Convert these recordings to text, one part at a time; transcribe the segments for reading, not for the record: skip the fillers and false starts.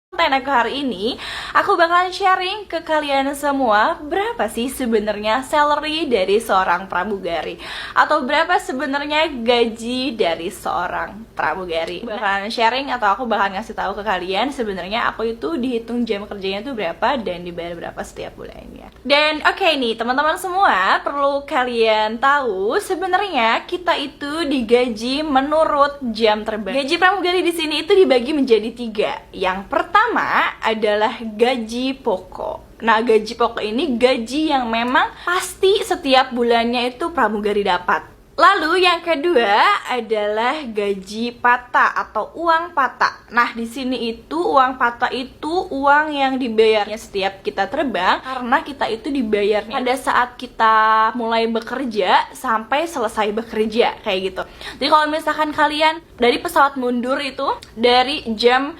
Konten aku hari ini, aku bakalan sharing ke kalian semua berapa sih sebenarnya salary dari seorang pramugari, atau berapa sebenarnya gaji dari seorang pramugari. Bakalan sharing atau aku bakalan ngasih tahu ke kalian sebenarnya aku itu dihitung jam kerjanya tuh berapa dan dibayar berapa setiap bulannya. Dan oke nih teman-teman semua, perlu kalian tahu sebenarnya kita itu digaji menurut jam terbang. Gaji pramugari di sini itu dibagi menjadi 3. Yang pertama adalah gaji pokok. Nah, gaji pokok ini gaji yang memang pasti setiap bulannya itu pramugari dapat. Lalu yang kedua adalah gaji patah atau uang patah. Nah, di sini itu uang patah itu uang yang dibayarnya setiap kita terbang, karena kita itu dibayarnya pada saat kita mulai bekerja sampai selesai bekerja, kayak gitu. Jadi kalau misalkan kalian dari pesawat mundur itu dari jam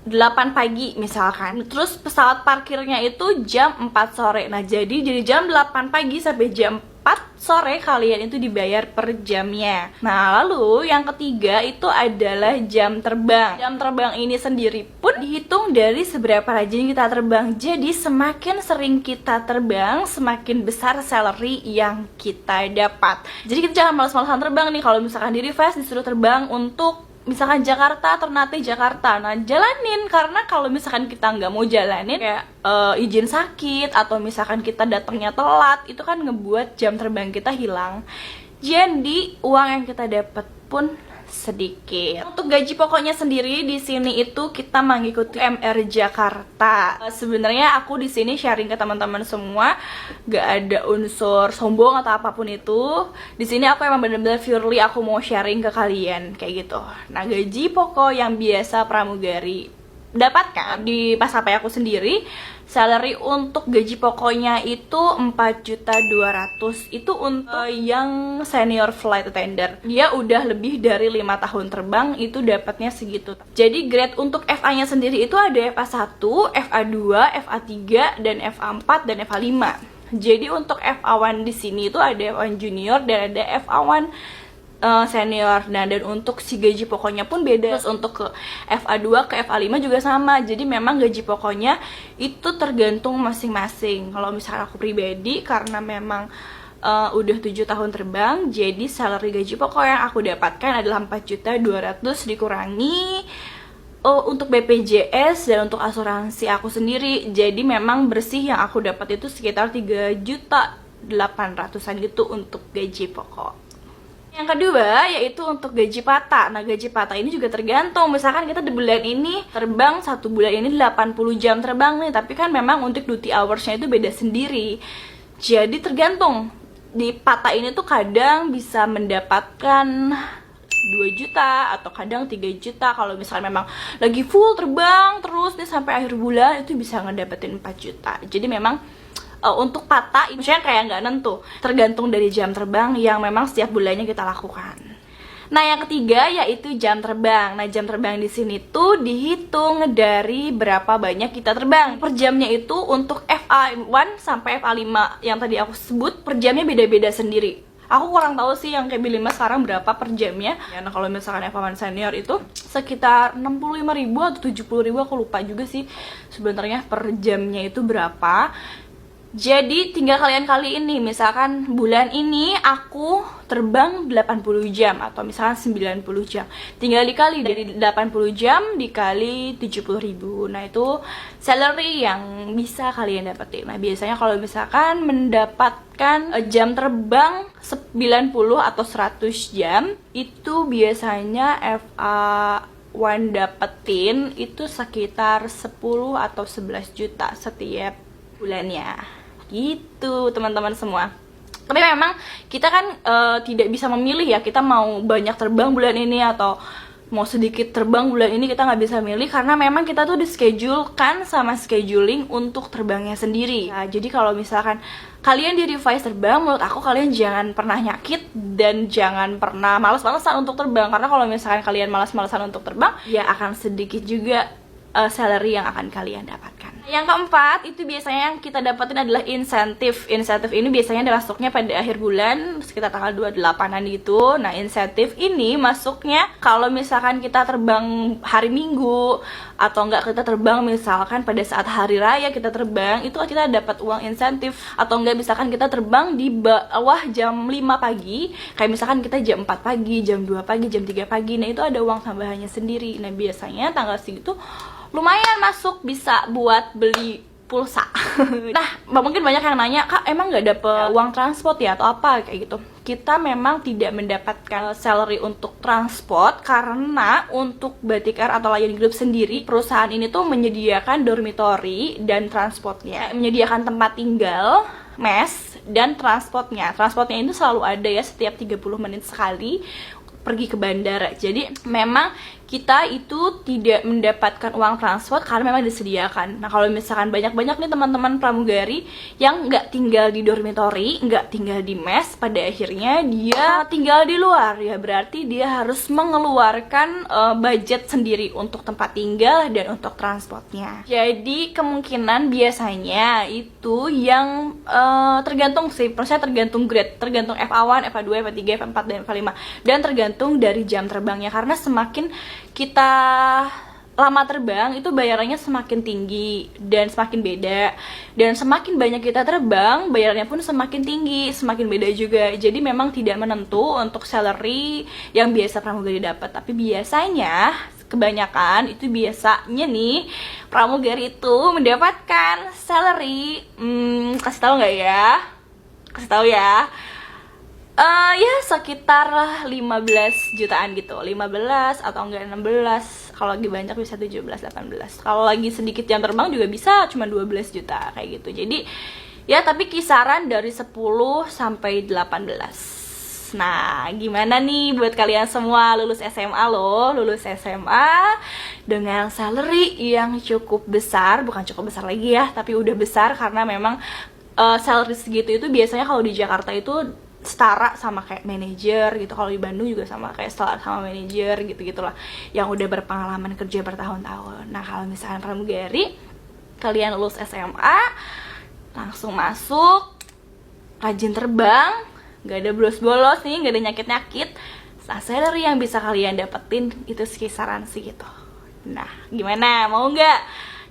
8 pagi misalkan, terus pesawat parkirnya itu jam 4 sore. Nah, jadi dari jam 8 pagi sampai jam 4 sore kalian itu dibayar per jamnya. Nah, lalu yang ketiga itu adalah jam terbang. Jam terbang ini sendiri pun dihitung dari seberapa rajin kita terbang. Jadi semakin sering kita terbang, semakin besar salary yang kita dapat. Jadi kita jangan malas-malasan terbang nih. Kalau misalkan di request disuruh terbang untuk misalkan Jakarta, Ternate Jakarta, nah jalanin. Karena kalau misalkan kita nggak mau jalanin kayak izin sakit atau misalkan kita datangnya telat, itu kan ngebuat jam terbang kita hilang. Jadi uang yang kita dapat pun sedikit. Untuk gaji pokoknya sendiri di sini itu kita mengikuti MR Jakarta. Sebenarnya aku di sini sharing ke teman-teman semua, gak ada unsur sombong atau apapun itu. Di sini aku emang bener-bener purely aku mau sharing ke kalian kayak gitu. Nah, gaji pokok yang biasa pramugari dapatkan di maskapai aku sendiri, salary untuk gaji pokoknya itu 4.200.000. Itu untuk yang senior flight attendant. Dia udah lebih dari 5 tahun terbang, itu dapatnya segitu. Jadi grade untuk FA-nya sendiri itu ada FA1, FA2, FA3, dan FA4 dan FA5. Jadi untuk FA1 di sini itu ada FA1 junior dan ada FA1 senior. Nah, dan untuk si gaji pokoknya pun beda. Terus untuk ke FA2 ke FA5 juga sama. Jadi memang gaji pokoknya itu tergantung masing-masing. Kalau misalnya aku pribadi, karena memang udah 7 tahun terbang, jadi salary gaji pokok yang aku dapatkan adalah 4.200.000 dikurangi untuk BPJS dan untuk asuransi aku sendiri. Jadi memang bersih yang aku dapat itu sekitar 3.800.000-an gitu untuk gaji pokok. Yang kedua yaitu untuk gaji patah. Nah, gaji patah ini juga tergantung. Misalkan kita di bulan ini terbang 1 bulan ini 80 jam terbang nih, tapi kan memang untuk duty hours-nya itu beda sendiri. Jadi tergantung. Di patah ini tuh kadang bisa mendapatkan 2 juta atau kadang 3 juta. Kalau misalnya memang lagi full terbang terus nih sampai akhir bulan, itu bisa ngedapetin 4 juta. Jadi memang untuk patah, misalnya kayak nggak nentu, tergantung dari jam terbang yang memang setiap bulannya kita lakukan. Nah, yang ketiga yaitu jam terbang. Nah, jam terbang di sini tuh dihitung dari berapa banyak kita terbang. Per jamnya itu untuk FA1 sampai FA5 yang tadi aku sebut, per jamnya beda-beda sendiri. Aku kurang tahu sih yang KB5 sekarang berapa per jamnya. Ya, nah kalau misalkan FA1 senior itu sekitar 65.000 atau 70.000, aku lupa juga sih sebenarnya per jamnya itu berapa. Jadi tinggal kalian kali ini, misalkan bulan ini aku terbang 80 jam atau misalkan 90 jam, tinggal dikali dari 80 jam dikali 70.000. Nah, itu salary yang bisa kalian dapetin. Nah, biasanya kalau misalkan mendapatkan jam terbang 90 atau 100 jam, itu biasanya FA1 dapetin itu sekitar 10 atau 11 juta setiap bulannya. Gitu teman-teman semua. Tapi memang kita kan tidak bisa memilih ya, kita mau banyak terbang bulan ini atau mau sedikit terbang bulan ini, kita nggak bisa milih karena memang kita tuh di-schedulekan sama scheduling untuk terbangnya sendiri. Nah, jadi kalau misalkan kalian di revise terbang, menurut aku kalian jangan pernah nyakit dan jangan pernah malas-malasan untuk terbang, karena kalau misalkan kalian malas-malasan untuk terbang, ya akan sedikit juga salary yang akan kalian dapatkan. Yang keempat, itu biasanya yang kita dapetin adalah insentif. Insentif ini biasanya masuknya pada akhir bulan, sekitar tanggal 28-an gitu. Nah, insentif ini masuknya kalau misalkan kita terbang hari Minggu, atau enggak kita terbang misalkan pada saat hari raya kita terbang, itu kita dapat uang insentif. Atau enggak misalkan kita terbang di bawah jam 5 pagi, kayak misalkan kita jam 4 pagi, jam 2 pagi, jam 3 pagi, nah itu ada uang tambahannya sendiri. Nah, biasanya tanggal segitu lumayan masuk, bisa buat beli pulsa. Nah, mungkin banyak yang nanya, Kak, emang nggak dapet uang transport ya atau apa kayak gitu. Kita memang tidak mendapatkan salary untuk transport karena untuk Batik Air atau Lion Group sendiri, perusahaan ini tuh menyediakan dormitory dan transportnya, menyediakan tempat tinggal, mes, dan transportnya. Transportnya itu selalu ada ya, setiap 30 menit sekali pergi ke bandara. Jadi memang kita itu tidak mendapatkan uang transport karena memang disediakan. Nah, kalau misalkan banyak-banyak nih teman-teman pramugari yang nggak tinggal di dormitory, nggak tinggal di mes, pada akhirnya dia tinggal di luar, ya berarti dia harus mengeluarkan budget sendiri untuk tempat tinggal dan untuk transportnya. Jadi kemungkinan biasanya itu yang tergantung sih, prosesnya tergantung grade, tergantung FA1, FA2, FA3, FA4, dan FA5, dan tergantung dari jam terbangnya. Karena semakin kita lama terbang itu bayarannya semakin tinggi dan semakin beda, dan semakin banyak kita terbang bayarannya pun semakin tinggi, semakin beda juga. Jadi memang tidak menentu untuk salary yang biasa pramugari dapat, tapi biasanya kebanyakan itu biasanya nih pramugari itu mendapatkan salary kasih tahu nggak ya? Kasih tahu ya. Ya sekitar 15 jutaan gitu, 15 atau enggak 16, kalau lagi banyak bisa 17, 18, kalau lagi sedikit jam terbang juga bisa cuma 12 juta kayak gitu. Jadi ya tapi kisaran dari 10 sampai 18. Nah, gimana nih buat kalian semua lulus SMA loh, lulus SMA dengan salary yang cukup besar, bukan cukup besar lagi ya, tapi udah besar karena memang salary segitu itu biasanya kalau di Jakarta itu setara sama kayak manajer gitu. Kalau di Bandung juga sama kayak setara sama manajer gitu-gitulah, yang udah berpengalaman kerja bertahun-tahun. Nah, kalau misalnya pramugari, kalian lulus SMA langsung masuk, rajin terbang, gak ada bolos-bolos nih, gak ada nyakit-nyakit. Nah, salary yang bisa kalian dapetin itu kisaran segitu. Nah, gimana? Mau nggak?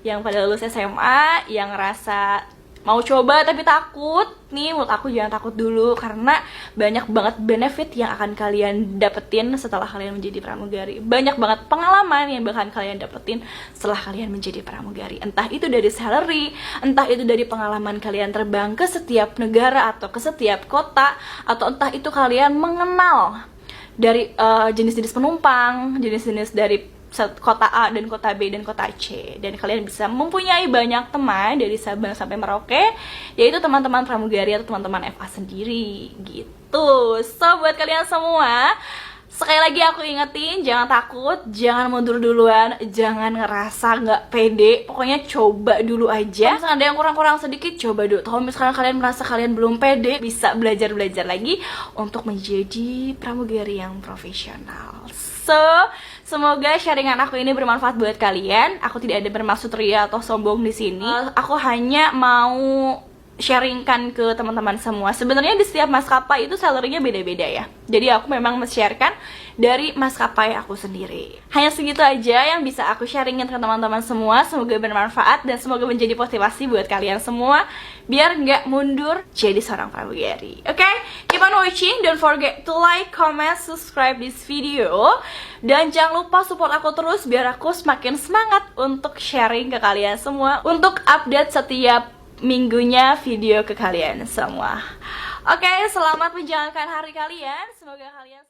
Yang pada lulus SMA, yang ngerasa mau coba tapi takut nih, menurut aku jangan takut dulu, karena banyak banget benefit yang akan kalian dapetin setelah kalian menjadi pramugari. Banyak banget pengalaman yang bakal kalian dapetin setelah kalian menjadi pramugari. Entah itu dari salary, entah itu dari pengalaman kalian terbang ke setiap negara atau ke setiap kota, atau entah itu kalian mengenal dari jenis-jenis penumpang, jenis-jenis dari kota A dan kota B dan kota C, dan kalian bisa mempunyai banyak teman dari Sabang sampai Merauke, yaitu teman-teman pramugari atau teman-teman FA sendiri gitu. So buat kalian semua, sekali lagi aku ingetin, jangan takut, jangan mundur duluan, jangan ngerasa nggak pede, pokoknya coba dulu aja. Kalau misalkan ada yang kurang-kurang sedikit, coba dulu. Kalau misalkan kalian merasa kalian belum pede, bisa belajar-belajar lagi untuk menjadi pramugari yang profesional. So, semoga sharingan aku ini bermanfaat buat kalian. Aku tidak ada bermaksud ria atau sombong di sini. Aku hanya mau sharingkan ke teman-teman semua. Sebenarnya di setiap maskapai itu salary-nya beda-beda ya. Jadi aku memang men-sharekan dari maskapai aku sendiri. Hanya segitu aja yang bisa aku sharingin ke teman-teman semua. Semoga bermanfaat dan semoga menjadi motivasi buat kalian semua biar nggak mundur jadi seorang pramugari. Oke? Keep on watching. Don't forget to like, comment, subscribe this video. Dan jangan lupa support aku terus biar aku semakin semangat untuk sharing ke kalian semua, untuk update setiap minggunya video ke kalian semua. Oke, selamat menjalankan hari kalian. Semoga kalian